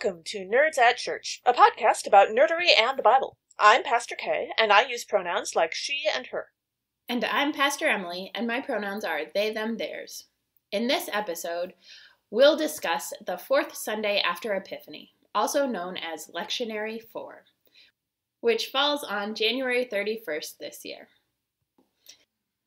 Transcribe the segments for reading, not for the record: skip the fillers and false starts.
Welcome to Nerds at Church, a podcast about nerdery and the Bible. I'm Pastor Kay, and I use pronouns like she and her. And I'm Pastor Emily, and my pronouns are they, them, theirs. In this episode, we'll discuss the fourth Sunday after Epiphany, also known as Lectionary 4, which falls on January 31st this year.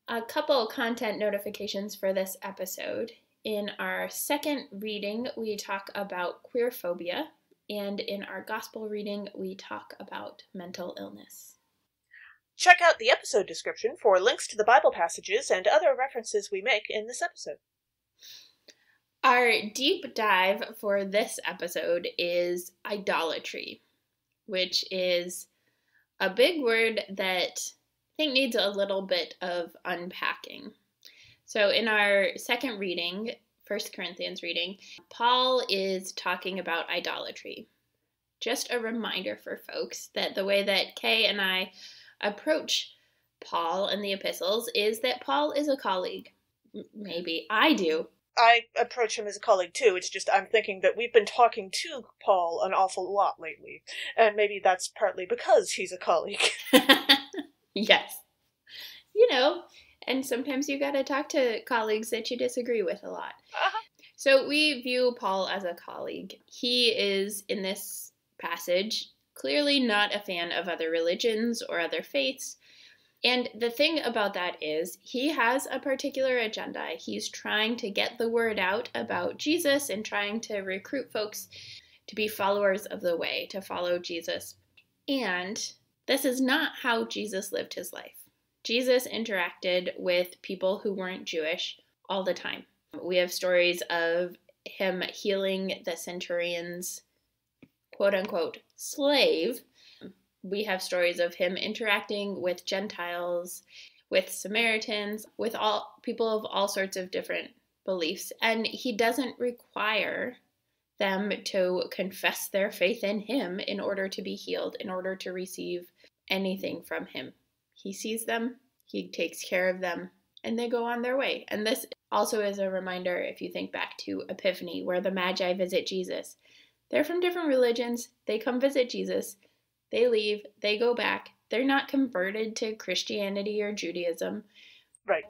A couple content notifications for this episode. In our second reading, we talk about queerphobia, and in our gospel reading, we talk about mental illness. Check out the episode description for links to the Bible passages and other references we make in this episode. Our deep dive for this episode is idolatry, which is a big word that I think needs a little bit of unpacking. So in our second reading, 1 Corinthians reading, Paul is talking about idolatry. Just a reminder for folks that the way that Kay and I approach Paul and the epistles is that Paul is a colleague. Maybe I do. I approach him as a colleague too. It's just I'm thinking that we've been talking to Paul an awful lot lately, and maybe that's partly because he's a colleague. Yes. And sometimes you gotta talk to colleagues that you disagree with a lot. Uh-huh. So we view Paul as a colleague. He is, in this passage, clearly not a fan of other religions or other faiths. And the thing about that is he has a particular agenda. He's trying to get the word out about Jesus and trying to recruit folks to be followers of the way, to follow Jesus. And this is not how Jesus lived his life. Jesus interacted with people who weren't Jewish all the time. We have stories of him healing the centurion's quote-unquote slave. We have stories of him interacting with Gentiles, with Samaritans, with all people of all sorts of different beliefs. And he doesn't require them to confess their faith in him in order to be healed, in order to receive anything from him. He sees them, he takes care of them, and they go on their way. And this also is a reminder, if you think back to Epiphany, where the Magi visit Jesus. They're from different religions. They come visit Jesus. They leave. They go back. They're not converted to Christianity or Judaism. Right.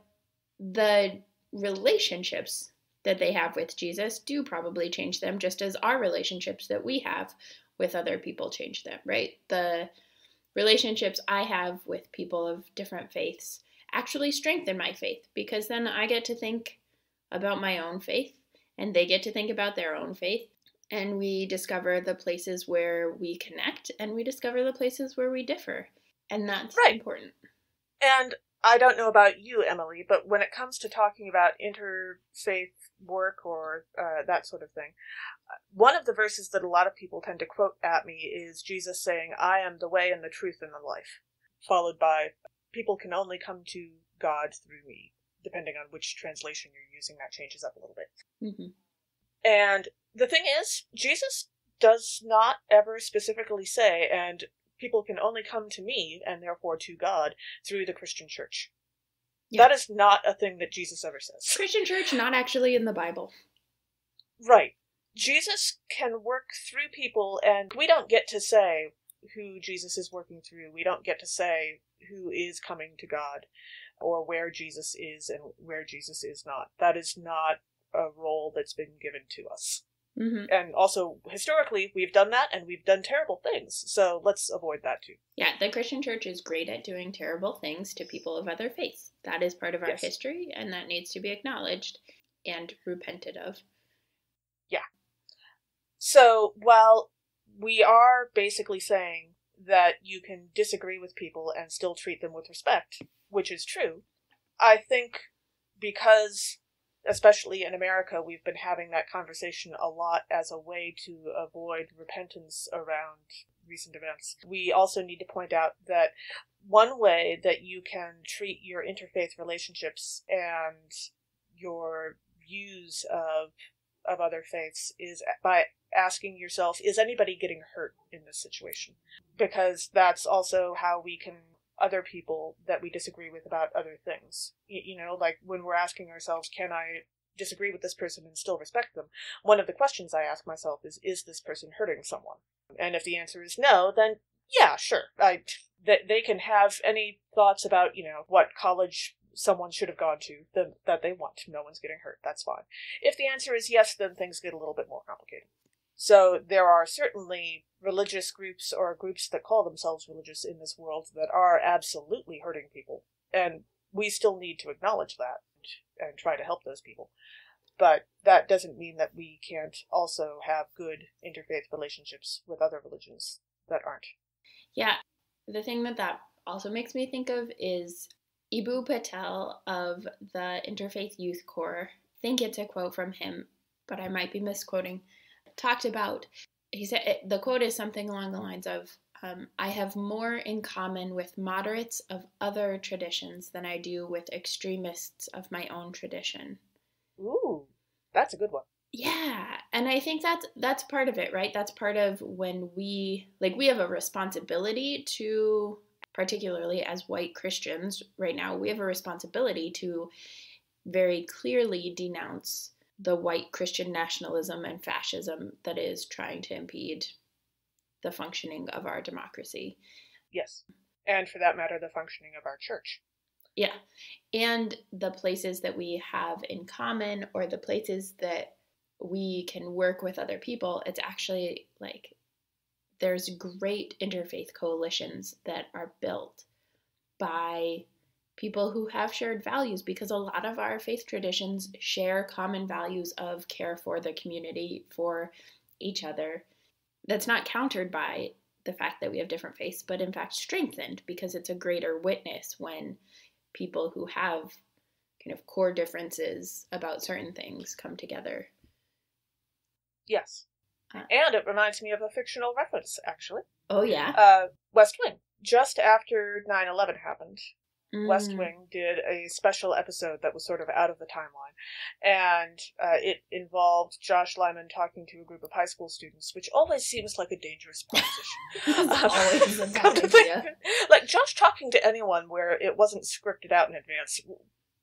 The relationships that they have with Jesus do probably change them, just as our relationships that we have with other people change them, right? The relationships I have with people of different faiths actually strengthen my faith, because then I get to think about my own faith and they get to think about their own faith, and we discover the places where we connect and we discover the places where we differ, and that's important. And I don't know about you, Emily, but when it comes to talking about interfaith work or that sort of thing, one of the verses that a lot of people tend to quote at me is Jesus saying, "I am the way and the truth and the life," followed by, "People can only come to God through me." Depending on which translation you're using, that changes up a little bit. Mm-hmm. And the thing is, Jesus does not ever specifically say, "And people can only come to me, and therefore to God, through the Christian church." Yeah. That is not a thing that Jesus ever says. Christian church, not actually in the Bible. Right. Jesus can work through people, and we don't get to say who Jesus is working through. We don't get to say who is coming to God, or where Jesus is and where Jesus is not. That is not a role that's been given to us. Mm-hmm. And also, historically, we've done that, and we've done terrible things, so let's avoid that too. Yeah, the Christian church is great at doing terrible things to people of other faiths. That is part of our history, and that needs to be acknowledged and repented of. Yeah. So, while we are basically saying that you can disagree with people and still treat them with respect, which is true, I think because, especially in America, we've been having that conversation a lot as a way to avoid repentance around recent events. We also need to point out that one way that you can treat your interfaith relationships and your views of other faiths is by asking yourself, is anybody getting hurt in this situation? Because that's also how we can other people that we disagree with about other things. Like when we're asking ourselves, disagree with this person and still respect them, one of the questions I ask myself is this person hurting someone? And if the answer is no, then yeah, sure. They can have any thoughts about, what college someone should have gone to that they want. No one's getting hurt. That's fine. If the answer is yes, then things get a little bit more complicated. So there are certainly religious groups or groups that call themselves religious in this world that are absolutely hurting people. And we still need to acknowledge that and try to help those people. But that doesn't mean that we can't also have good interfaith relationships with other religions that aren't. Yeah, the thing that also makes me think of is Ibu Patel of the Interfaith Youth Corps. I think it's a quote from him, but I might be misquoting. Talked about, he said, the quote is something along the lines of, I have more in common with moderates of other traditions than I do with extremists of my own tradition. Ooh, that's a good one. Yeah, and I think that's part of it, right? That's part of when we have a responsibility to, particularly as white Christians right now, we have a responsibility to very clearly denounce the white Christian nationalism and fascism that is trying to impede the functioning of our democracy. Yes. And for that matter, the functioning of our church. Yeah. And the places that we have in common, or the places that we can work with other people, it's actually like there's great interfaith coalitions that are built by people who have shared values, because a lot of our faith traditions share common values of care for the community, for each other. That's not countered by the fact that we have different faiths, but in fact strengthened, because it's a greater witness when people who have kind of core differences about certain things come together. Yes. And it reminds me of a fictional reference, actually. Oh, yeah? West Wing. Just after 9/11 happened, West Wing did a special episode that was sort of out of the timeline. And it involved Josh Lyman talking to a group of high school students, which always seems like a dangerous proposition. Always a bad idea. Like, Josh talking to anyone where it wasn't scripted out in advance,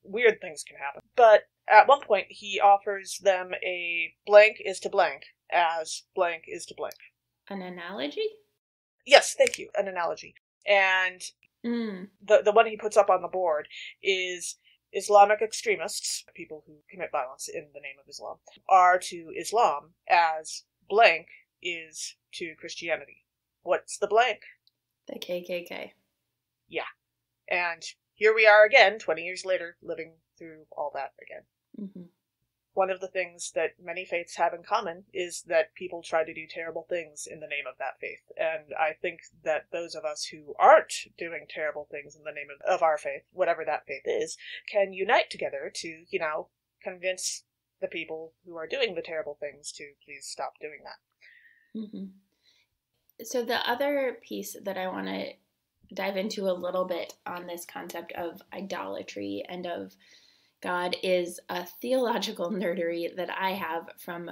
weird things can happen. But at one point, he offers them a blank is to blank as blank is to blank. An analogy? Yes, thank you, an analogy. And the one he puts up on the board is Islamic extremists, people who commit violence in the name of Islam, are to Islam as blank is to Christianity. What's the blank? The KKK. Yeah. And here we are again, 20 years later, living through all that again. Mm-hmm. One of the things that many faiths have in common is that people try to do terrible things in the name of that faith. And I think that those of us who aren't doing terrible things in the name of our faith, whatever that faith is, can unite together to, convince the people who are doing the terrible things to please stop doing that. Mm-hmm. So the other piece that I want to dive into a little bit on this concept of idolatry and of God is a theological nerdery that I have from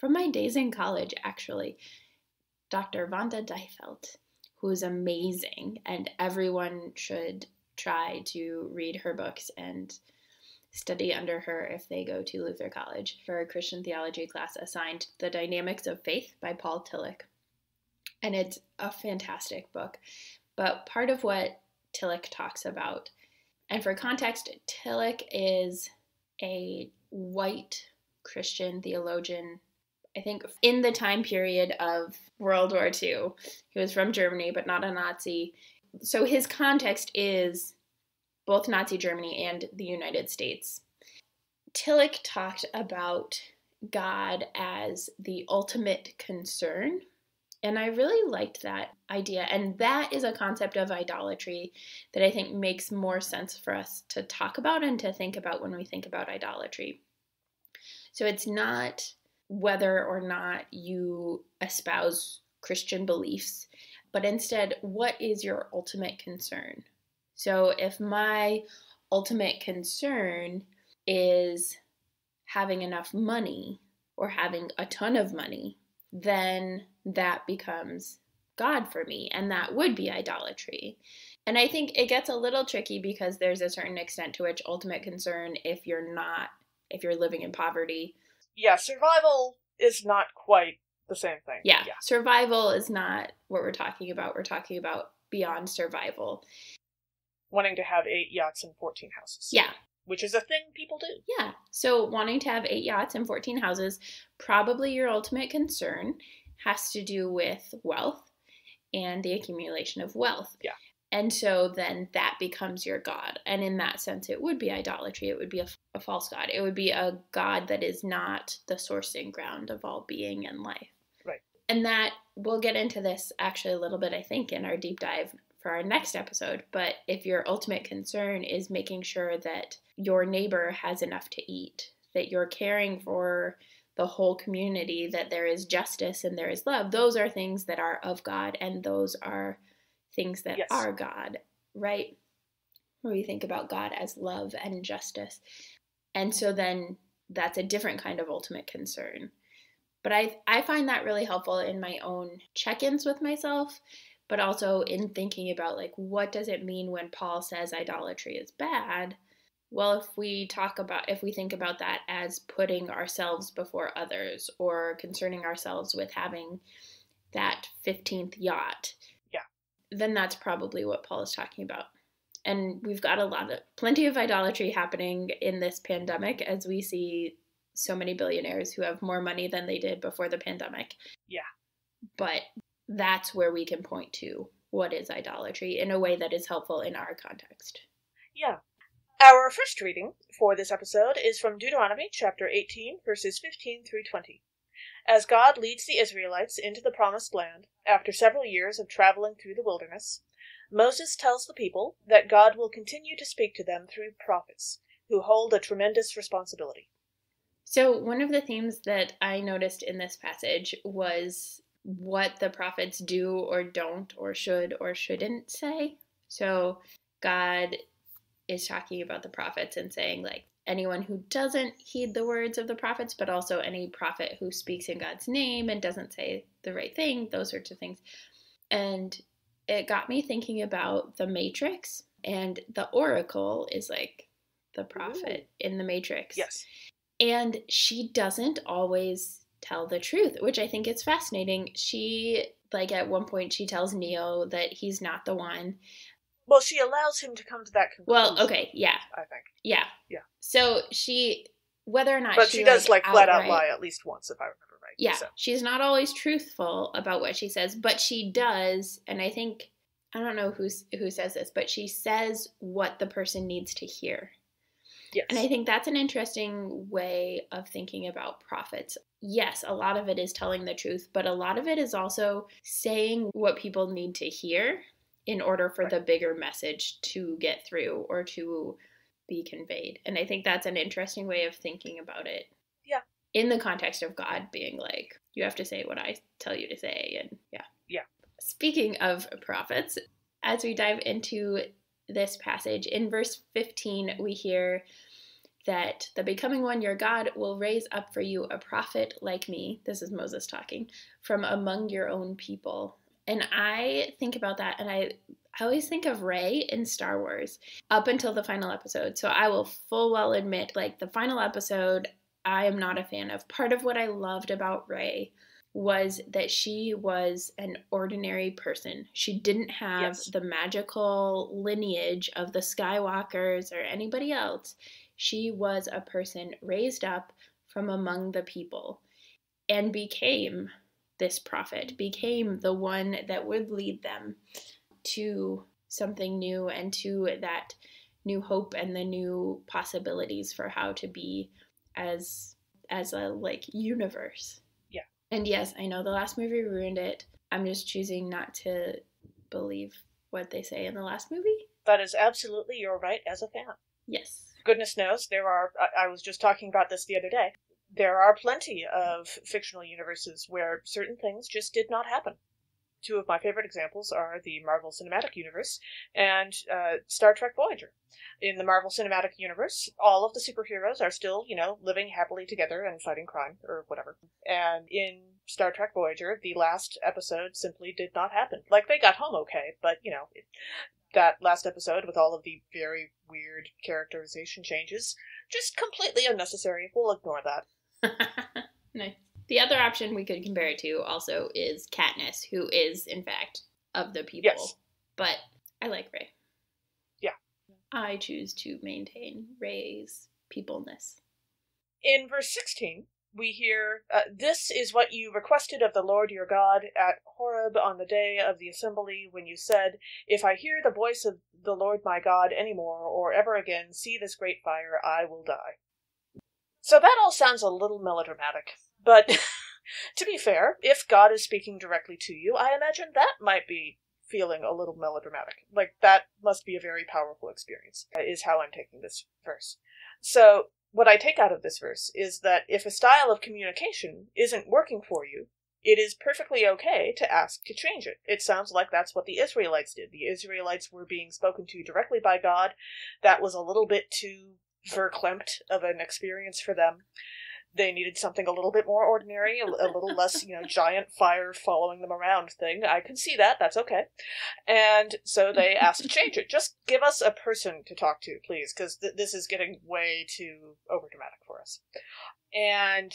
my days in college, actually. Dr. Vanda Dijfeld, who's amazing, and everyone should try to read her books and study under her if they go to Luther College for a Christian theology class assigned The Dynamics of Faith by Paul Tillich. And it's a fantastic book. But part of what Tillich talks about, and for context, Tillich is a white Christian theologian, I think, in the time period of World War II. He was from Germany, but not a Nazi. So his context is both Nazi Germany and the United States. Tillich talked about God as the ultimate concern. And I really liked that idea. And that is a concept of idolatry that I think makes more sense for us to talk about and to think about when we think about idolatry. So it's not whether or not you espouse Christian beliefs, but instead, what is your ultimate concern? So if my ultimate concern is having enough money or having a ton of money, then that becomes God for me, and that would be idolatry. And I think it gets a little tricky because there's a certain extent to which ultimate concern, if if you're living in poverty. Yeah, survival is not quite the same thing. Yeah, survival is not what we're talking about. We're talking about beyond survival. Wanting to have 8 yachts and 14 houses. Yeah. Which is a thing people do. Yeah. So wanting to have 8 yachts and 14 houses, probably your ultimate concern has to do with wealth and the accumulation of wealth. Yeah. And so then that becomes your god. And in that sense, it would be idolatry. It would be a false god. It would be a god that is not the source and ground of all being and life. Right. And that, we'll get into this actually a little bit, I think, in our deep dive for our next episode. But if your ultimate concern is making sure that your neighbor has enough to eat, that you're caring for the whole community, that there is justice and there is love, those are things that are of God, and those are things that are God, right? When we think about God as love and justice. And so then that's a different kind of ultimate concern. But I find that really helpful in my own check-ins with myself, but also in thinking about, like, what does it mean when Paul says idolatry is bad? Well, if we think about that as putting ourselves before others, or concerning ourselves with having that 15th yacht, then that's probably what Paul is talking about. And we've got plenty of idolatry happening in this pandemic, as we see so many billionaires who have more money than they did before the pandemic. Yeah. But that's where we can point to what is idolatry in a way that is helpful in our context. Yeah. Our first reading for this episode is from Deuteronomy chapter 18, verses 15 through 20. As God leads the Israelites into the promised land, after several years of traveling through the wilderness, Moses tells the people that God will continue to speak to them through prophets, who hold a tremendous responsibility. So one of the themes that I noticed in this passage was what the prophets do or don't or should or shouldn't say. So God is talking about the prophets and saying, like, anyone who doesn't heed the words of the prophets, but also any prophet who speaks in God's name and doesn't say the right thing, those sorts of things. And it got me thinking about the Matrix, and the Oracle is like the prophet in the Matrix. Yes. And she doesn't always tell the truth, which I think is fascinating. She, like, at one point she tells Neo that he's not the one. Well, she allows him to come to that conclusion. Well, okay, yeah. I think. Yeah. Yeah. So she, whether or not but she does, like, flat out lie at least once, if I remember right. Yeah. So. She's not always truthful about what she says, but she does, and I think, I don't know who says this, but she says what the person needs to hear. Yes. And I think that's an interesting way of thinking about prophets. Yes, a lot of it is telling the truth, but a lot of it is also saying what people need to hear in order for the bigger message to get through or to be conveyed. And I think that's an interesting way of thinking about it. Yeah. In the context of God being like, you have to say what I tell you to say. And Yeah. Speaking of prophets, as we dive into this passage, in verse 15, we hear that the becoming one, your God, will raise up for you a prophet like me. This is Moses talking, from among your own people. And I think about that, and I always think of Rey in Star Wars up until the final episode. So I will full well admit, like, the final episode, I am not a fan of. Part of what I loved about Rey was that she was an ordinary person. She didn't have the magical lineage of the Skywalkers or anybody else. She was a person raised up from among the people and became this prophet, became the one that would lead them to something new and to that new hope and the new possibilities for how to be as a, like, universe. Yeah. And yes, I know the last movie ruined it. I'm just choosing not to believe what they say in the last movie. That is absolutely your right as a fan. Yes. Goodness knows, I was just talking about this the other day, there are plenty of fictional universes where certain things just did not happen. Two of my favorite examples are the Marvel Cinematic Universe and Star Trek Voyager. In the Marvel Cinematic Universe, all of the superheroes are still, living happily together and fighting crime, or whatever. And in Star Trek Voyager, the last episode simply did not happen. Like, they got home okay, but, that last episode with all of the very weird characterization changes just completely unnecessary. We'll ignore that. Nice. The other option we could compare it to also is Katniss, who is, in fact, of the people. Yes. But I like Rey. Yeah. I choose to maintain Rey's peopleness. In verse 16, we hear, "This is what you requested of the Lord your God at Horeb on the day of the assembly, when you said, 'If I hear the voice of the Lord my God any more, or ever again see this great fire, I will die.'" So that all sounds a little melodramatic, but to be fair, if God is speaking directly to you, I imagine that might be feeling a little melodramatic. Like, that must be a very powerful experience, is how I'm taking this verse. So, what I take out of this verse is that if a style of communication isn't working for you, it is perfectly okay to ask to change it. It sounds like that's what the Israelites did. The Israelites were being spoken to directly by God. That was a little bit too verklempt of an experience for them. They needed something a little bit more ordinary, a little less, giant fire following them around thing. I can see that. That's okay. And so they asked to change it. Just give us a person to talk to, please, because this is getting way too overdramatic for us. And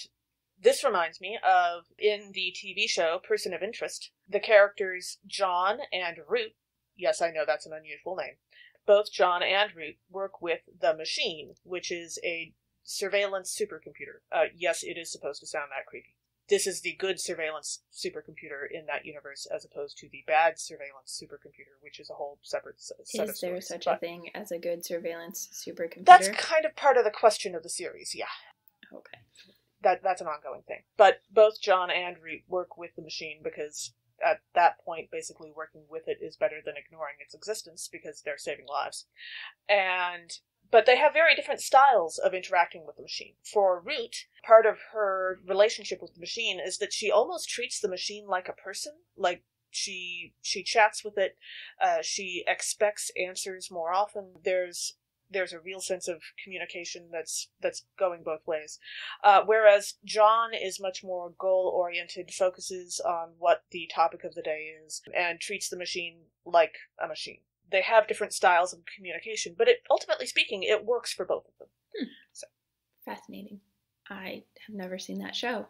this reminds me of, in the TV show Person of Interest, the characters John and Root. Yes, I know that's an unusual name. Both John and Root work with the Machine, which is a surveillance supercomputer. Yes, it is supposed to sound that creepy. This is the good surveillance supercomputer in that universe, as opposed to the bad surveillance supercomputer, which is a whole separate set of stories. Is there such a thing as a good surveillance supercomputer? That's kind of part of the question of the series, yeah. Okay. That's an ongoing thing. But both John and Root work with the Machine because at that point, basically working with it is better than ignoring its existence because they're saving lives. But they have very different styles of interacting with the Machine. For Root, part of her relationship with the Machine is that she almost treats the Machine like a person. Like, she chats with it, she expects answers more often. There's a real sense of communication that's going both ways. Whereas John is much more goal-oriented, focuses on what the topic of the day is, and treats the Machine like a machine. They have different styles of communication, but ultimately speaking, it works for both of them. So. Fascinating. I have never seen that show.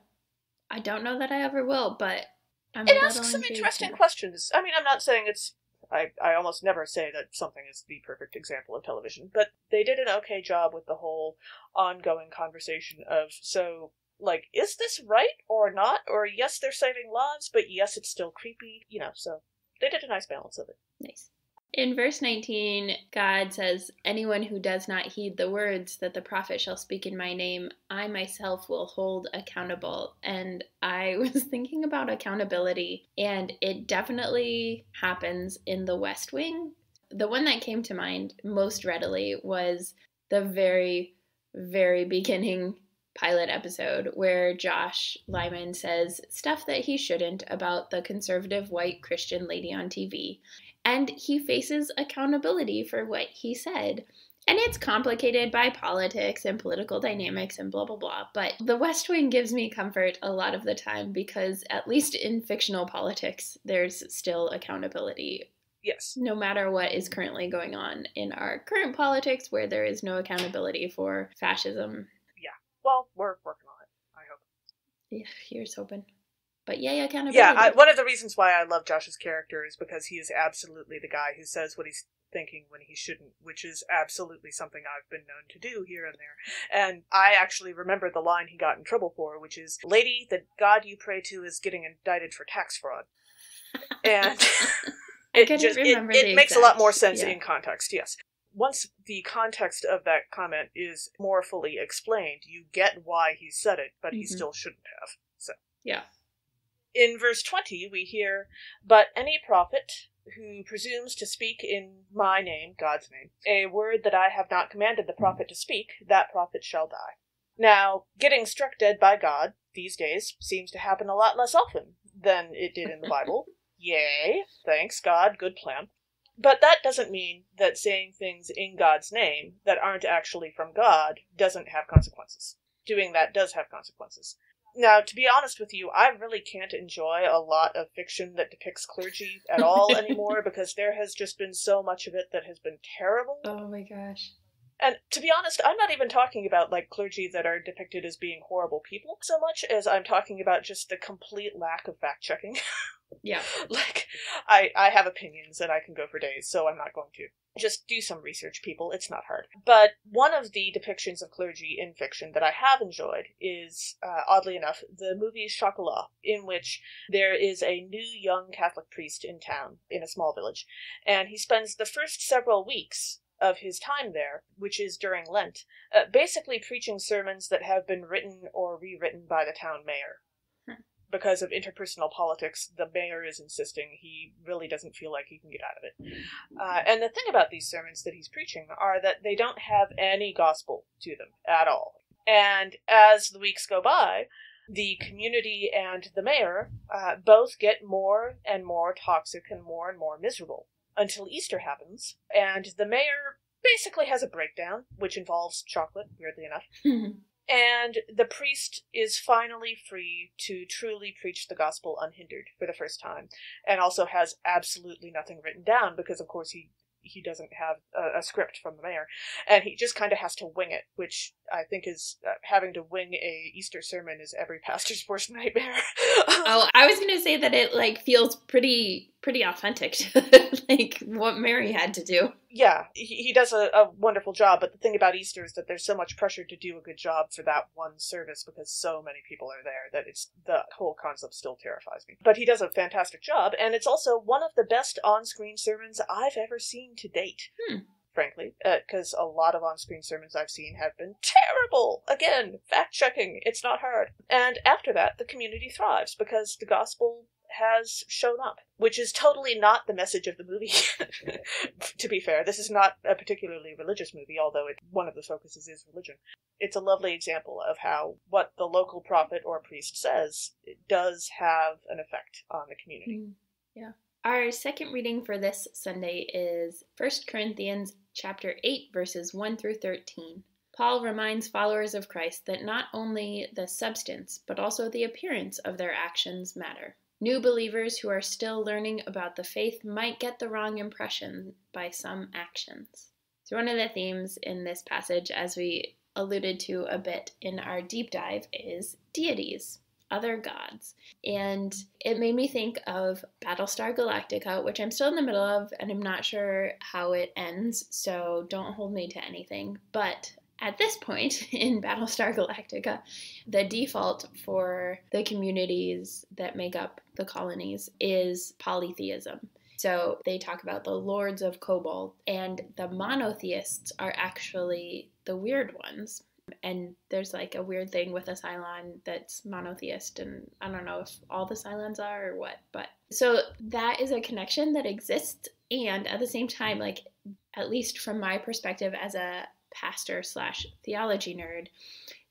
I don't know that I ever will, but it asks some interesting questions. I mean, I'm not saying it's... I almost never say that something is the perfect example of television, but they did an okay job with the whole ongoing conversation of, so, like, is this right or not? Or yes, they're saving lives, but yes, it's still creepy, so they did a nice balance of it. Nice. In verse 19, God says, "Anyone who does not heed the words that the prophet shall speak in my name, I myself will hold accountable." And I was thinking about accountability, and it definitely happens in the West Wing. The one that came to mind most readily was the very, very beginning pilot episode where Josh Lyman says stuff that he shouldn't about the conservative white Christian lady on TV. And he faces accountability for what he said. And it's complicated by politics and political dynamics and blah, blah, blah. But the West Wing gives me comfort a lot of the time because, at least in fictional politics, there's still accountability. Yes. No matter what is currently going on in our current politics, where there is no accountability for fascism. Yeah. Well, we're working on it, I hope. Yeah, here's hoping. But yay, accountability. Yeah, one of the reasons why I love Josh's character is because he is absolutely the guy who says what he's thinking when he shouldn't, which is absolutely something I've been known to do here and there. And I actually remember the line he got in trouble for, which is, "Lady, the God you pray to is getting indicted for tax fraud." And it makes a lot more sense in context, yes. Once the context of that comment is more fully explained, you get why he said it, but he still shouldn't have. So. Yeah. In verse 20, we hear, "But any prophet who presumes to speak in my name," God's name, "a word that I have not commanded the prophet to speak, that prophet shall die." Now, getting struck dead by God these days seems to happen a lot less often than it did in the Bible. Yay, thanks God, good plan. But that doesn't mean that saying things in God's name that aren't actually from God doesn't have consequences. Doing that does have consequences. Now, to be honest with you, I really can't enjoy a lot of fiction that depicts clergy at all anymore because there has just been so much of it that has been terrible. Oh my gosh. And to be honest, I'm not even talking about, like, clergy that are depicted as being horrible people so much as I'm talking about just the complete lack of fact-checking. Yeah. Like, I have opinions and I can go for days, so I'm not going to. Just do some research, people. It's not hard. But one of the depictions of clergy in fiction that I have enjoyed is, oddly enough, the movie Chocolat, in which there is a new young Catholic priest in town, in a small village, and he spends the first several weeks of his time there, which is during Lent, basically preaching sermons that have been written or rewritten by the town mayor. Because of interpersonal politics, the mayor is insisting he really doesn't feel like he can get out of it. And the thing about these sermons that he's preaching are that they don't have any gospel to them at all. And as the weeks go by, the community and the mayor both get more and more toxic and more miserable until Easter happens, and the mayor basically has a breakdown, which involves chocolate, weirdly enough. And the priest is finally free to truly preach the gospel unhindered for the first time, and also has absolutely nothing written down because, of course, he doesn't have a script from the mayor, and he just kind of has to wing it, which I think is having to wing a Easter sermon is every pastor's worst nightmare. Oh, I was gonna say that it like feels pretty authentic to like what Mary had to do. Yeah, he does a wonderful job, but the thing about Easter is that there's so much pressure to do a good job for that one service because so many people are there that the whole concept still terrifies me. But he does a fantastic job, and it's also one of the best on-screen sermons I've ever seen to date. Frankly, because a lot of on-screen sermons I've seen have been terrible. Again, fact-checking, it's not hard. And after that, the community thrives because the gospel has shown up, which is totally not the message of the movie. To be fair, this is not a particularly religious movie, although one of the focuses is religion. It's a lovely example of how what the local prophet or priest says does have an effect on the community. Yeah. Our second reading for this Sunday is 1 Corinthians chapter 8, verses 1 through 13. Paul reminds followers of Christ that not only the substance, but also the appearance of their actions matter. New believers who are still learning about the faith might get the wrong impression by some actions. So one of the themes in this passage, as we alluded to a bit in our deep dive, is deities, other gods. And it made me think of Battlestar Galactica, which I'm still in the middle of, and I'm not sure how it ends, so don't hold me to anything. But at this point in Battlestar Galactica, the default for the communities that make up the colonies is polytheism. So they talk about the lords of Cobalt, and the monotheists are actually the weird ones. And there's like a weird thing with a Cylon that's monotheist, and I don't know if all the Cylons are or what, but so that is a connection that exists. And at the same time, like, at least from my perspective as a pastor / theology nerd,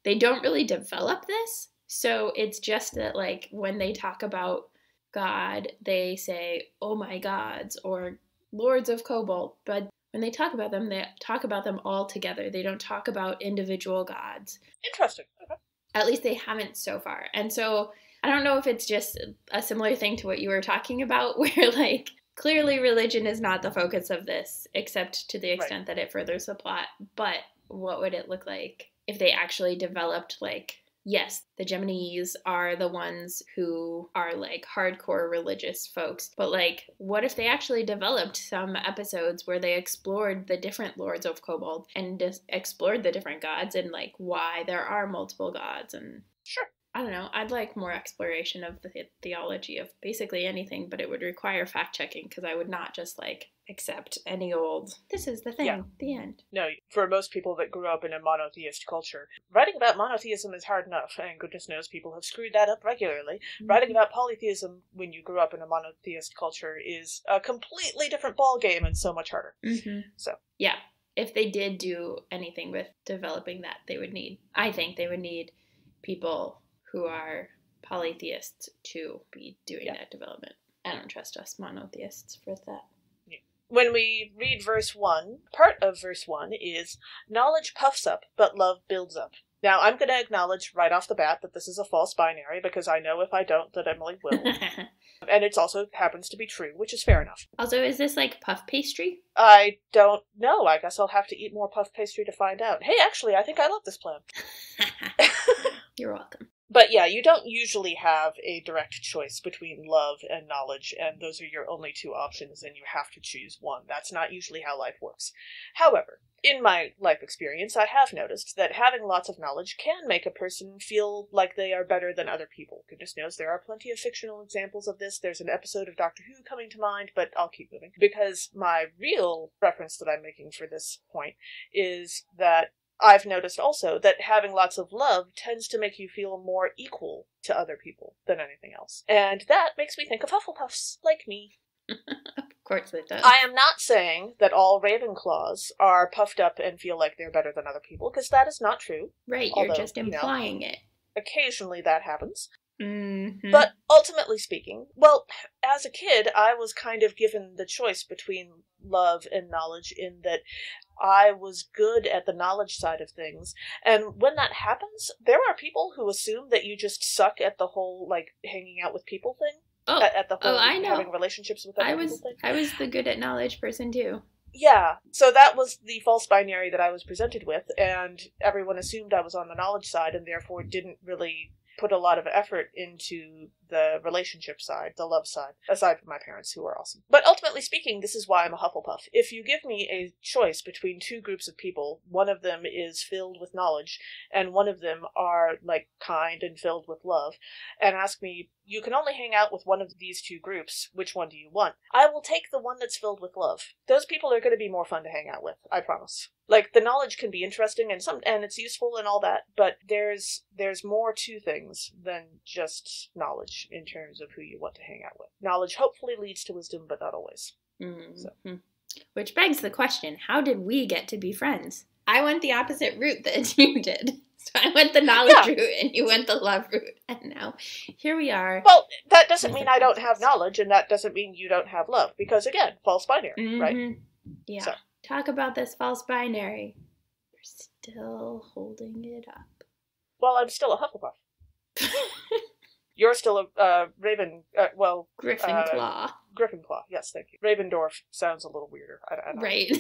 they don't really develop this. So it's just that, like, when they talk about God, they say, oh my gods, or lords of Cobalt, but when they talk about them all together. They don't talk about individual gods. Interesting. Okay. At least they haven't so far. And so I don't know if it's just a similar thing to what you were talking about, where, like, clearly religion is not the focus of this, except to the extent that it furthers the plot. But what would it look like if they actually developed, like, yes, the Geminis are the ones who are, like, hardcore religious folks. But, like, what if they actually developed some episodes where they explored the different lords of Cobalt and just explored the different gods and, like, why there are multiple gods? And sure. I don't know. I'd like more exploration of the theology of basically anything, but it would require fact-checking because I would not just, like, accept any old, this is the thing, the end. No, for most people that grew up in a monotheist culture, writing about monotheism is hard enough, and goodness knows people have screwed that up regularly. Mm-hmm. Writing about polytheism when you grew up in a monotheist culture is a completely different ballgame and so much harder. Mm-hmm. So, yeah, if they did do anything with developing that, I think they would need people who are polytheists to be doing that development. I don't trust us monotheists for that. When we read verse 1, part of verse 1 is, knowledge puffs up, but love builds up. Now, I'm going to acknowledge right off the bat that this is a false binary, because I know if I don't, that Emily will. And it also happens to be true, which is fair enough. Also, is this like puff pastry? I don't know. I guess I'll have to eat more puff pastry to find out. Hey, actually, I think I love this plan. You're welcome. But yeah, you don't usually have a direct choice between love and knowledge, and those are your only two options, and you have to choose one. That's not usually how life works. However, in my life experience, I have noticed that having lots of knowledge can make a person feel like they are better than other people. Goodness knows there are plenty of fictional examples of this. There's an episode of Doctor Who coming to mind, but I'll keep moving. Because my real reference that I'm making for this point is that I've noticed also that having lots of love tends to make you feel more equal to other people than anything else. And that makes me think of Hufflepuffs, like me. Of course it does. I am not saying that all Ravenclaws are puffed up and feel like they're better than other people, because that is not true. Right, you're just implying it. Occasionally that happens. Mm-hmm. But ultimately speaking, well, as a kid, I was kind of given the choice between love and knowledge, in that I was good at the knowledge side of things. And when that happens, there are people who assume that you just suck at the whole, like, hanging out with people thing. Oh, at the whole I know. Having relationships with other people thing. I was the good at knowledge person too. Yeah, so that was the false binary that I was presented with, and everyone assumed I was on the knowledge side and therefore didn't really put a lot of effort into the relationship side, the love side, aside from my parents, who are awesome. But ultimately speaking, this is why I'm a Hufflepuff. If you give me a choice between two groups of people, one of them is filled with knowledge, and one of them are, like, kind and filled with love, and ask me, you can only hang out with one of these two groups, which one do you want? I will take the one that's filled with love. Those people are going to be more fun to hang out with, I promise. Like, the knowledge can be interesting and it's useful and all that, but there's more to things than just knowledge in terms of who you want to hang out with. Knowledge hopefully leads to wisdom, but not always. Mm-hmm. So. Which begs the question, how did we get to be friends? I went the opposite route that you did. So I went the knowledge route and you went the love route. And now here we are. Well, that doesn't mean I don't have knowledge, and that doesn't mean you don't have love. Because again, false binary, right? Yeah. So. Talk about this false binary. You're still holding it up. Well, I'm still a Hufflepuff. You're still a Raven, Gryffindor. Gryffindor, yes, thank you. Ravendorf sounds a little weirder. I don't right.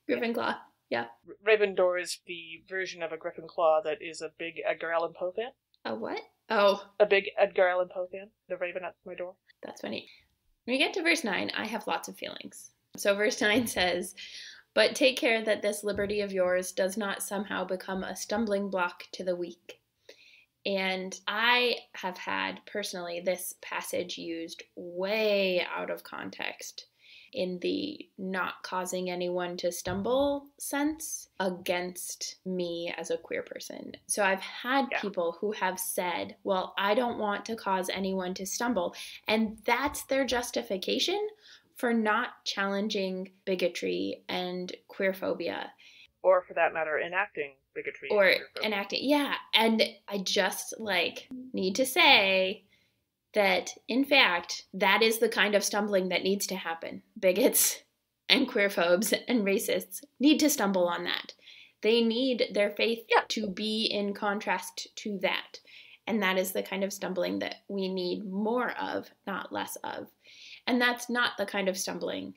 Gryffindor, yeah. Ravendor is the version of a Gryffindor that is a big Edgar Allan Poe fan. A what? Oh. A big Edgar Allan Poe fan. The Raven at my door. That's funny. When we get to verse 9, I have lots of feelings. So verse 9 says, "But take care that this liberty of yours does not somehow become a stumbling block to the weak." And I have had, personally, this passage used way out of context in the not causing anyone to stumble sense against me as a queer person. So I've had people who have said, well, I don't want to cause anyone to stumble. And that's their justification for not challenging bigotry and queerphobia. Or, for that matter, enacting bigotry. Or enacting, yeah. And I just, need to say that, in fact, that is the kind of stumbling that needs to happen. Bigots and queerphobes and racists need to stumble on that. They need their faith to be in contrast to that. And that is the kind of stumbling that we need more of, not less of. And that's not the kind of stumbling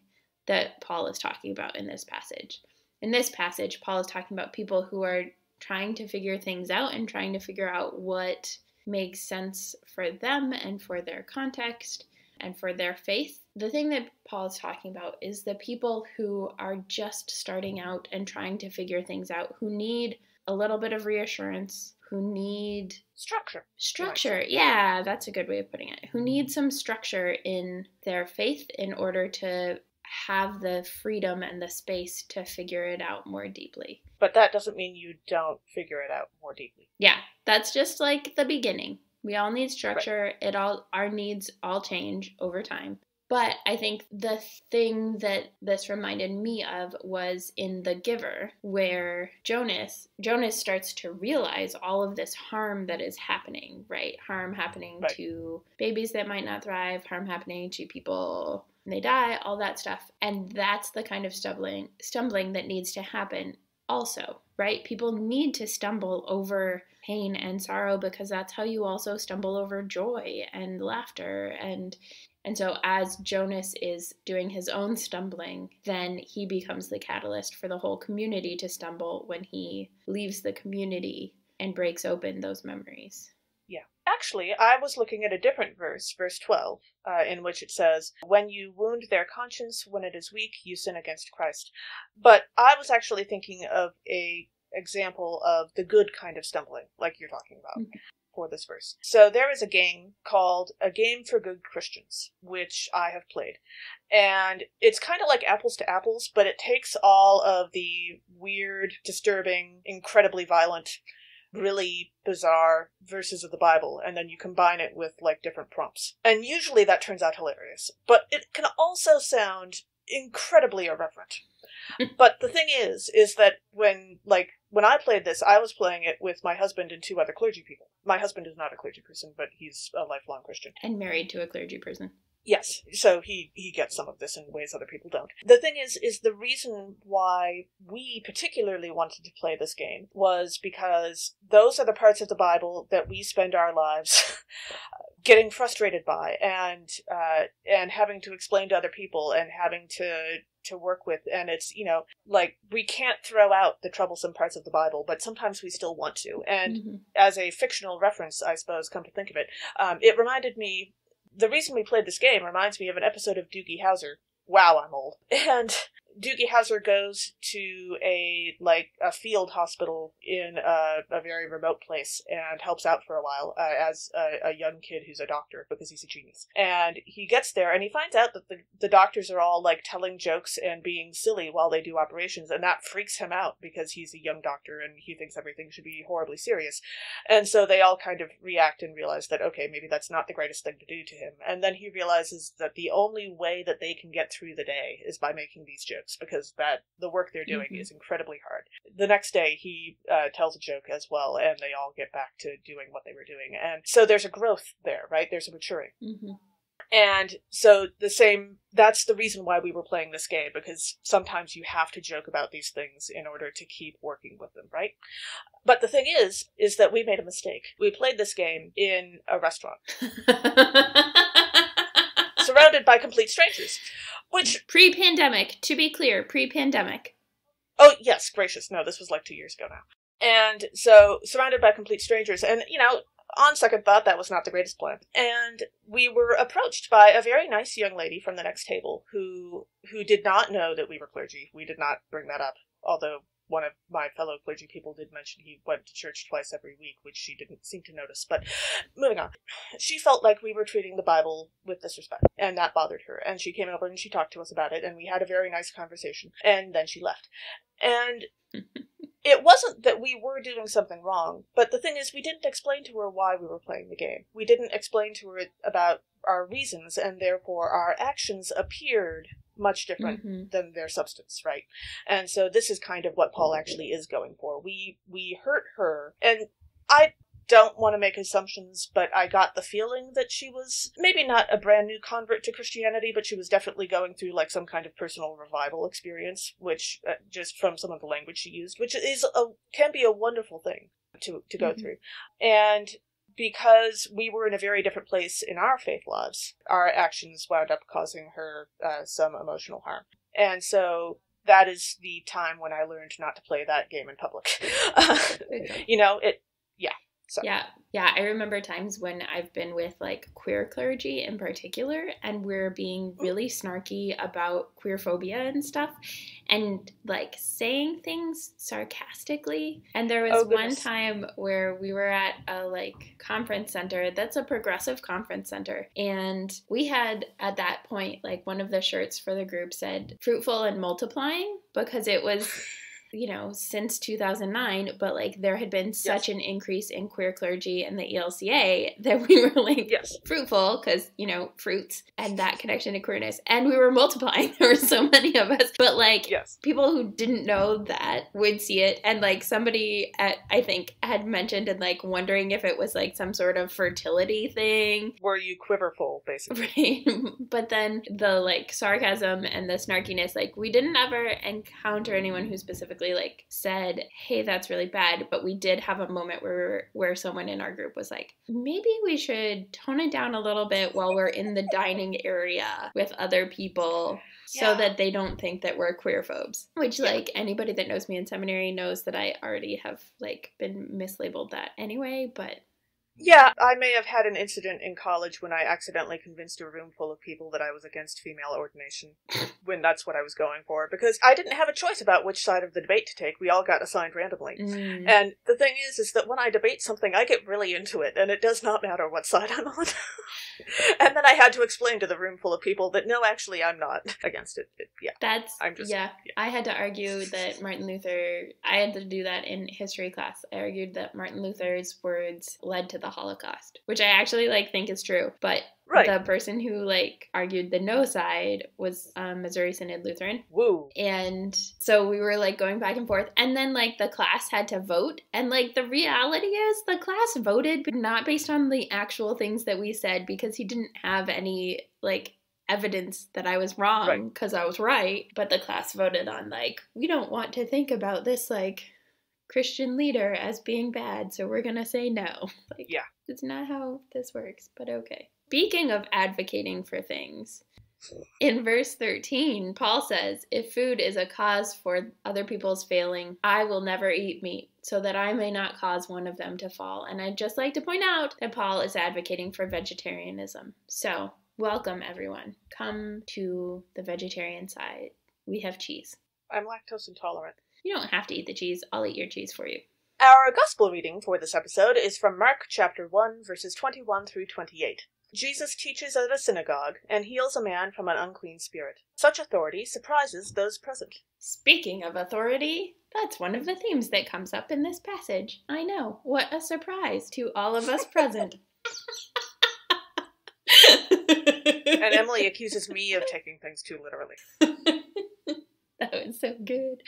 that Paul is talking about in this passage. In this passage, Paul is talking about people who are trying to figure things out and trying to figure out what makes sense for them and for their context and for their faith. The thing that Paul is talking about is the people who are just starting out and trying to figure things out, who need a little bit of reassurance, who need structure. Structure, yeah, that's a good way of putting it. Who need some structure in their faith in order to have the freedom and the space to figure it out more deeply. But that doesn't mean you don't figure it out more deeply. Yeah, that's just like the beginning. We all need structure. Right. Our needs all change over time. But I think the thing that this reminded me of was in The Giver, where Jonas starts to realize all of this harm that is happening, right? Harm happening to babies that might not thrive, harm happening to people when they die, all that stuff. And that's the kind of stumbling that needs to happen also. right? People need to stumble over pain and sorrow because that's how you also stumble over joy and laughter. And so as Jonas is doing his own stumbling, then he becomes the catalyst for the whole community to stumble when he leaves the community and breaks open those memories. Yeah. Actually, I was looking at a different verse 12, in which it says, "When you wound their conscience when it is weak, you sin against Christ." But I was actually thinking of a example of the good kind of stumbling, like you're talking about. Mm-hmm. For this verse. So there is a game called A Game for Good Christians, which I have played. And it's kind of like Apples to Apples, but it takes all of the weird, disturbing, incredibly violent, really bizarre verses of the Bible, and then you combine it with, like, different prompts. And usually that turns out hilarious. But it can also sound incredibly irreverent. But the thing is that when I played this, I was playing it with my husband and 2 other clergy people. My husband is not a clergy person, but he's a lifelong Christian. And married to a clergy person. Yes, so he gets some of this in ways other people don't. The thing is the reason why we particularly wanted to play this game was because those are the parts of the Bible that we spend our lives getting frustrated by and having to explain to other people and having to work with. And it's, like, we can't throw out the troublesome parts of the Bible, but sometimes we still want to. And as a fictional reference, I suppose, come to think of it, it reminded me. The reason we played this game reminds me of an episode of Doogie Howser. Wow, I'm old. And Doogie Howser goes to a field hospital in a very remote place and helps out for a while as a young kid who's a doctor because he's a genius. And he gets there and he finds out that the doctors are all, like, telling jokes and being silly while they do operations, and that freaks him out because he's a young doctor and he thinks everything should be horribly serious. And so they all kind of react and realize that, okay, maybe that's not the greatest thing to do to him. And then he realizes that the only way that they can get through the day is by making these jokes, because the work they're doing is incredibly hard. The next day he tells a joke as well, and they all get back to doing what they were doing. And so there's a growth there, right? There's a maturing. Mm-hmm. And so that's the reason why we were playing this game, because sometimes you have to joke about these things in order to keep working with them, right? But the thing is that we made a mistake. We played this game in a restaurant. Surrounded by complete strangers. Which... Pre-pandemic, to be clear, pre-pandemic. Oh, yes, gracious. No, this was like 2 years ago now. And so, surrounded by complete strangers, and, on second thought, that was not the greatest plan. And we were approached by a very nice young lady from the next table who did not know that we were clergy. We did not bring that up, although one of my fellow clergy people did mention he went to church twice every week, which she didn't seem to notice. But moving on. She felt like we were treating the Bible with disrespect, and that bothered her. And she came over and she talked to us about it, and we had a very nice conversation. And then she left. And it wasn't that we were doing something wrong, but the thing is, we didn't explain to her why we were playing the game. We didn't explain to her about our reasons, and therefore our actions appeared much different than their substance, right? And so this is kind of what Paul actually is going for. We hurt her, and I don't want to make assumptions, but I got the feeling that she was maybe not a brand new convert to Christianity, but she was definitely going through, like, some kind of personal revival experience, which, just from some of the language she used, which can be a wonderful thing to go through. And because we were in a very different place in our faith lives, our actions wound up causing her some emotional harm. And so that is the time when I learned not to play that game in public. So. Yeah, I remember times when I've been with, like, queer clergy in particular, and we're being really snarky about queerphobia and stuff, and, like, saying things sarcastically. And there was one time where we were at a, like, conference center that's a progressive conference center, and we had, at that point, like, one of the shirts for the group said fruitful and multiplying, because it was... since 2009, but, like, there had been such an increase in queer clergy and the ELCA that we were, like, fruitful, because, fruits, and that connection to queerness, and we were multiplying. There were so many of us, but, like, people who didn't know that would see it, and, like, somebody, I think, had mentioned, and, like, wondering if it was, like, some sort of fertility thing. Were you quiverful, basically? Right. But then the, like, sarcasm and the snarkiness, like, we didn't ever encounter anyone who specifically specifically like said, hey, that's really bad. But we did have a moment where someone in our group was like, maybe we should tone it down a little bit while we're in the dining area with other people so that they don't think that we're queerphobes. Which like anybody that knows me in seminary knows that I already have like been mislabeled that anyway, but... Yeah, I may have had an incident in college when I accidentally convinced a room full of people that I was against female ordination, when that's what I was going for, because I didn't have a choice about which side of the debate to take. We all got assigned randomly. And the thing is that when I debate something, I get really into it, and it does not matter what side I'm on. And then I had to explain to the room full of people that, no, actually, I'm not against it. I had to argue that Martin Luther, I had to do that in history class. I argued that Martin Luther's words led to the Holocaust, which I actually like think is true, but the person who like argued the no side was Missouri Synod Lutheran. Woo. And so we were like going back and forth, and then like the class had to vote, and like the reality is the class voted but not based on the actual things that we said, because he didn't have any like evidence that I was wrong because I was right, but the class voted on like, we don't want to think about this like Christian leader as being bad, so we're gonna say no. Like, it's not how this works, but okay. Speaking of advocating for things, in verse 13, Paul says, if food is a cause for other people's failing, I will never eat meat, so that I may not cause one of them to fall. And I'd just like to point out that Paul is advocating for vegetarianism. So, welcome everyone. Come to the vegetarian side. We have cheese. I'm lactose intolerant. You don't have to eat the cheese. I'll eat your cheese for you. Our gospel reading for this episode is from Mark chapter 1, verses 21 through 28. Jesus teaches at a synagogue and heals a man from an unclean spirit. Such authority surprises those present. Speaking of authority, that's one of the themes that comes up in this passage. I know. What a surprise to all of us present. And Emily accuses me of taking things too literally. That was so good.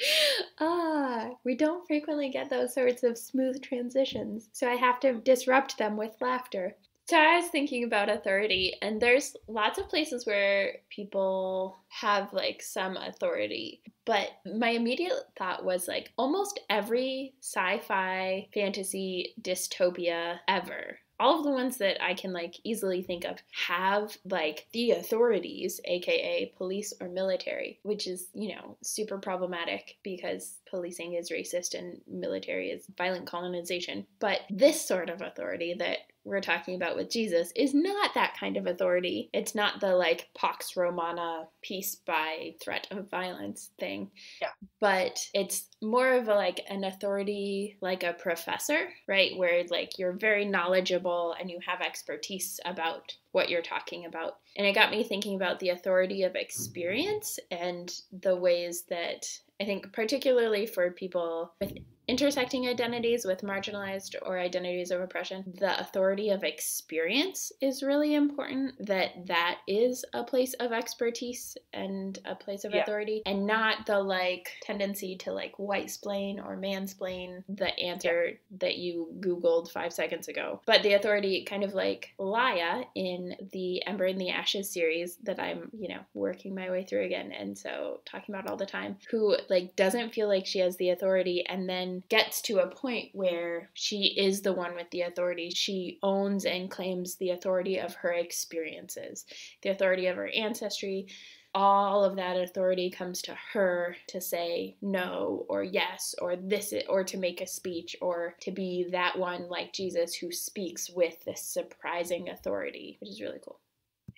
We don't frequently get those sorts of smooth transitions, so I have to disrupt them with laughter. So I was thinking about authority, and there's lots of places where people have like some authority, but my immediate thought was like almost every sci-fi, fantasy, dystopia ever, all of the ones that I can like easily think of have like the authorities, aka police or military, which is, you know, super problematic because policing is racist and military is violent colonization. But this sort of authority that we're talking about with Jesus is not that kind of authority. It's not the like Pax Romana, peace by threat of violence thing. Yeah. But it's more of a like an authority like a professor, right? Where like you're very knowledgeable and you have expertise about what you're talking about. And it got me thinking about the authority of experience and the ways that I think particularly for people with intersecting identities, with marginalized or identities of oppression, the authority of experience is really important, that is a place of expertise and a place of authority, and not the like tendency to like white-splain or mansplain the answer that you Googled 5 seconds ago. But the authority kind of like Laia in the Ember in the Ashes series that I'm, you know, working my way through again, and so talking about all the time, who like doesn't feel like she has the authority and then gets to a point where she is the one with the authority. She owns and claims the authority of her experiences, the authority of her ancestry. All of that authority comes to her to say no or yes or this, or to make a speech, or to be that one like Jesus who speaks with this surprising authority, which is really cool.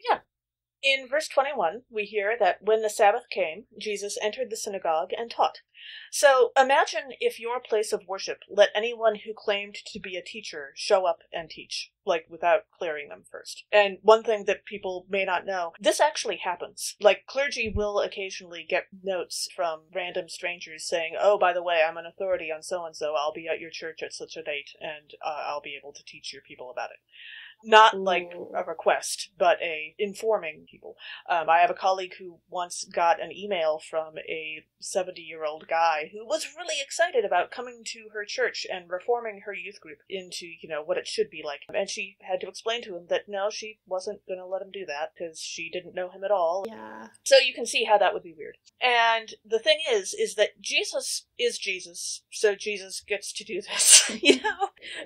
Yeah. In verse 21, we hear that when the Sabbath came, Jesus entered the synagogue and taught. So imagine if your place of worship let anyone who claimed to be a teacher show up and teach, like without clearing them first. And one thing that people may not know, this actually happens. Like clergy will occasionally get notes from random strangers saying, oh, by the way, I'm an authority on so-and-so, I'll be at your church at such a date, and I'll be able to teach your people about it. Not like Ooh. a request, but a informing people. I have a colleague who once got an email from a 70-year-old guy who was really excited about coming to her church and reforming her youth group into, what it should be like. And she had to explain to him that no, she wasn't going to let him do that because she didn't know him at all. Yeah. So you can see how that would be weird. And the thing is that Jesus is Jesus, so Jesus gets to do this,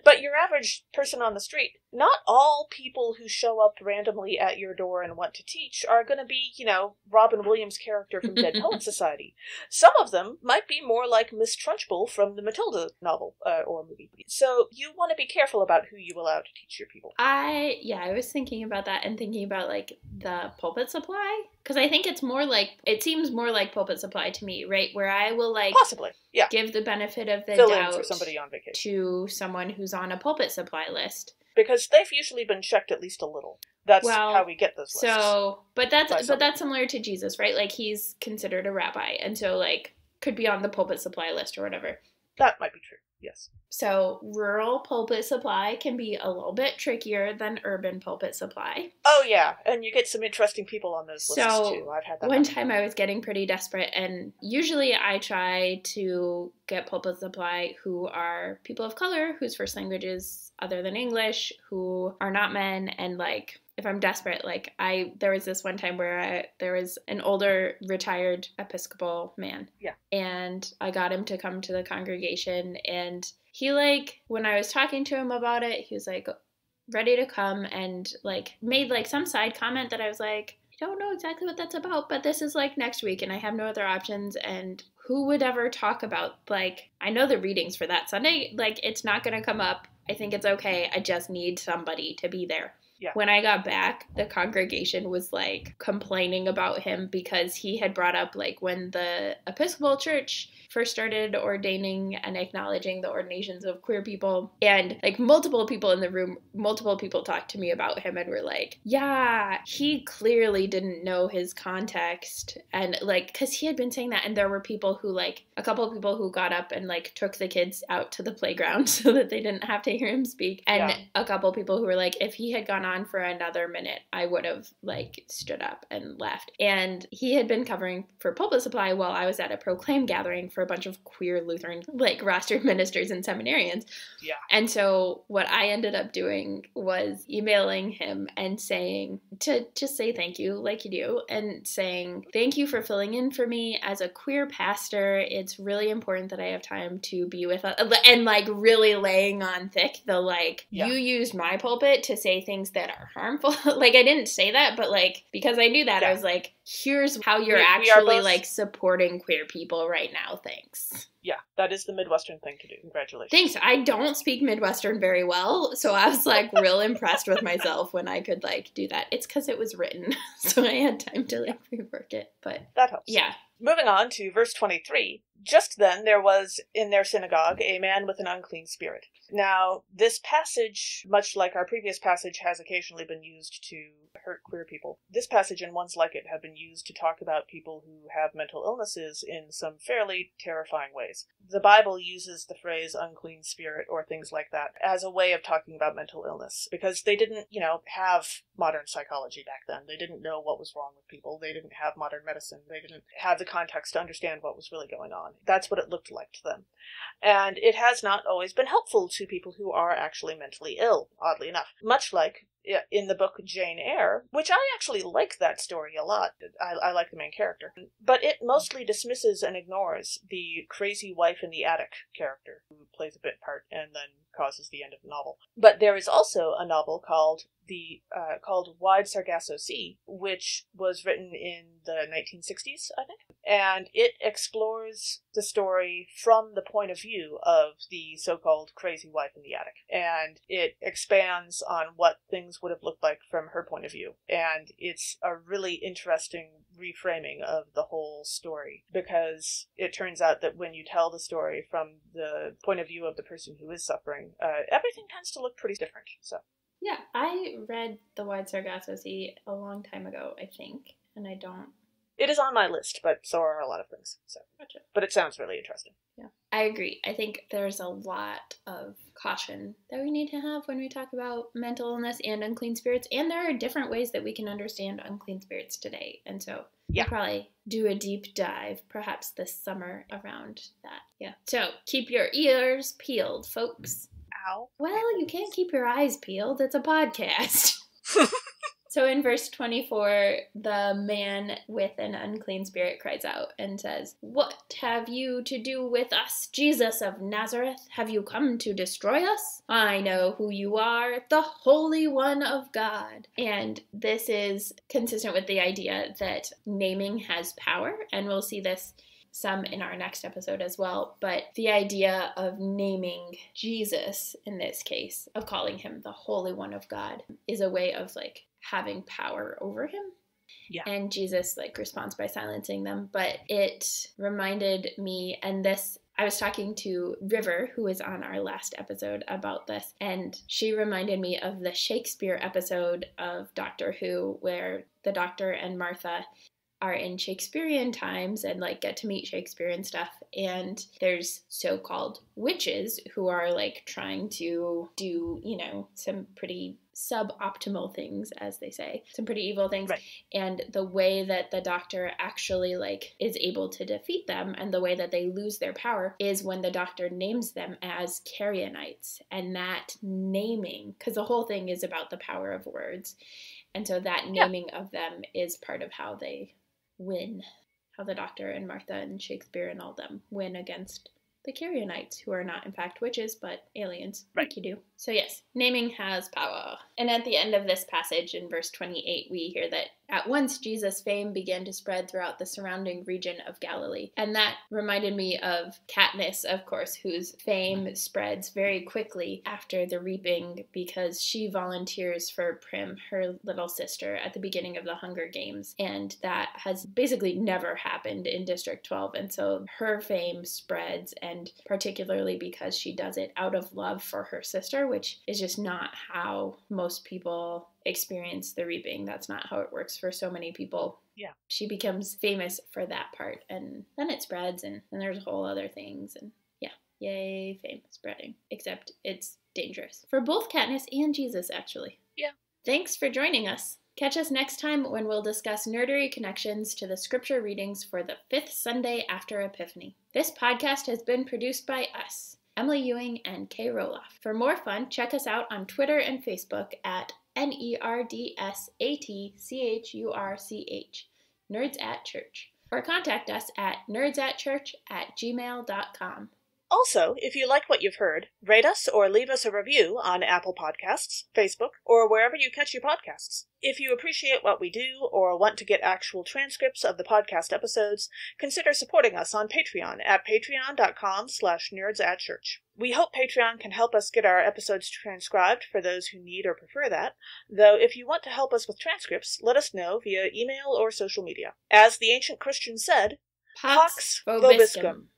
But your average person on the street, not all people who show up randomly at your door and want to teach are going to be, Robin Williams' character from Dead Poets Society. Some of them might be more like Miss Trunchbull from the Matilda novel or movie. So you want to be careful about who you allow to teach your people. I was thinking about that and thinking about, like, the pulpit supply. Because I think it seems more like pulpit supply to me, right? Where I will, like, possibly, yeah, give the benefit of the fill doubt in for somebody on vacation to someone who's on a pulpit supply list. Because they've usually been checked at least a little. That's how we get those lists. But that's similar to Jesus, right? Like, he's considered a rabbi, and so, like, could be on the pulpit supply list or whatever. That might be true, yes. So rural pulpit supply can be a little bit trickier than urban pulpit supply. Oh, yeah, and you get some interesting people on those lists, too. I've had that one time I was getting pretty desperate, and usually I try to get pulpit supply who are people of color, whose first language is other than English, who are not men, and, like, if I'm desperate, like, there was this one time where there was an older retired Episcopal man. Yeah. And I got him to come to the congregation, and he, like, when I was talking to him about it, he was, like, ready to come and, like, made, like, some side comment that I was like, I don't know exactly what that's about, but this is, like, next week, and I have no other options, and who would ever talk about, like, I know the readings for that Sunday, like, it's not going to come up. I think it's okay. I just need somebody to be there. Yeah. When I got back, the congregation was, like, complaining about him because he had brought up, like, when the Episcopal Church first started ordaining and acknowledging the ordinations of queer people. And, like, multiple people in the room, multiple people talked to me about him and were like, yeah, he clearly didn't know his context. And, like, because he had been saying that. And there were people who, like, a couple of people who got up and, like, took the kids out to the playground so that they didn't have to hear him speak. And a couple of people who were like, if he had gone on for another minute, I would have, like, stood up and left. And he had been covering for Pulpit Supply while I was at a Proclaim gathering for a bunch of queer Lutheran, like, rostered ministers and seminarians. Yeah. And so what I ended up doing was emailing him and saying, to just say thank you, like you do, and saying, thank you for filling in for me as a queer pastor. It's really important that I have time to be with us. And, like, really laying on thick the, like, you used my pulpit to say things that are harmful. Like, I didn't say that, but, like, because I knew that, I was like, here's how you're actually, like, supporting queer people right now. Thanks. Yeah, that is the Midwestern thing to do. Congratulations. Thanks. I don't speak Midwestern very well, so I was, like, real impressed with myself when I could, like, do that. It's because it was written, so I had time to, like, rework it, but... That helps. Yeah. Moving on to verse 23. Just then there was in their synagogue a man with an unclean spirit. Now, this passage, much like our previous passage, has occasionally been used to hurt queer people. This passage and ones like it have been used to talk about people who have mental illnesses in some fairly terrifying ways. The Bible uses the phrase unclean spirit or things like that as a way of talking about mental illness, because they didn't, have modern psychology back then. They didn't know what was wrong with people. They didn't have modern medicine. They didn't have the context to understand what was really going on. That's what it looked like to them. And it has not always been helpful to people who are actually mentally ill, oddly enough. Much like in the book Jane Eyre, which I actually like that story a lot. I like the main character. But it mostly dismisses and ignores the crazy wife in the attic character, who plays a bit part and then causes the end of the novel. But there is also a novel called Wide Sargasso Sea, which was written in the 1960s, I think. And it explores the story from the point of view of the so-called crazy wife in the attic. And it expands on what things would have looked like from her point of view. And it's a really interesting reframing of the whole story, because it turns out that when you tell the story from the point of view of the person who is suffering, everything tends to look pretty different. So. Yeah, I read The Wide Sargasso Sea a long time ago, I think, and I don't... It is on my list, but so are a lot of things. So, gotcha. But it sounds really interesting. Yeah. I agree. I think there's a lot of caution that we need to have when we talk about mental illness and unclean spirits. And there are different ways that we can understand unclean spirits today. And so we'll probably do a deep dive perhaps this summer around that. Yeah. So keep your ears peeled, folks. Ow. Well, you can't keep your eyes peeled. It's a podcast. So in verse 24, the man with an unclean spirit cries out and says, "What have you to do with us, Jesus of Nazareth? Have you come to destroy us? I know who you are, the Holy One of God." And this is consistent with the idea that naming has power, and we'll see this some in our next episode as well. But the idea of naming Jesus in this case, of calling him the Holy One of God, is a way of like having power over him. Yeah. And Jesus like responds by silencing them. But it reminded me, and this, I was talking to River, who was on our last episode, about this, and she reminded me of the Shakespeare episode of Doctor Who, where the Doctor and Martha are in Shakespearean times and like get to meet Shakespeare and stuff, and there's so-called witches who are like trying to do, you know, some pretty suboptimal things, as they say, some pretty evil things. Right. And the way that the Doctor actually like is able to defeat them, and the way that they lose their power, is when the Doctor names them as Carianites. And that naming, because the whole thing is about the power of words, and so that naming of them is part of how they win, how the Doctor and Martha and Shakespeare and all them win against the Carianites, who are not in fact witches, but aliens, like you do. So yes, naming has power. And at the end of this passage, in verse 28, we hear that at once Jesus' fame began to spread throughout the surrounding region of Galilee. And that reminded me of Katniss, of course, whose fame spreads very quickly after the reaping, because she volunteers for Prim, her little sister, at the beginning of the Hunger Games. And that has basically never happened in District 12. And so her fame spreads, and particularly because she does it out of love for her sister, which is just not how most people experience the reaping. That's not how it works for so many people. Yeah. She becomes famous for that part, and then it spreads, and there's whole other things, and yeah, yay, fame spreading. Except it's dangerous for both Katniss and Jesus, actually. Yeah. Thanks for joining us. Catch us next time when we'll discuss nerdery connections to the scripture readings for the 5th Sunday after Epiphany. This podcast has been produced by us, Emily Ewing and Kay Rohloff. For more fun, check us out on Twitter and Facebook at NERDSATCHURCH, Nerds at Church, or contact us at nerdsatchurch@gmail.com. Also, if you like what you've heard, rate us or leave us a review on Apple Podcasts, Facebook, or wherever you catch your podcasts. If you appreciate what we do or want to get actual transcripts of the podcast episodes, consider supporting us on Patreon at patreon.com/nerdsatchurch. We hope Patreon can help us get our episodes transcribed for those who need or prefer that, though if you want to help us with transcripts, let us know via email or social media. As the ancient Christians said, Pax Vobiscum.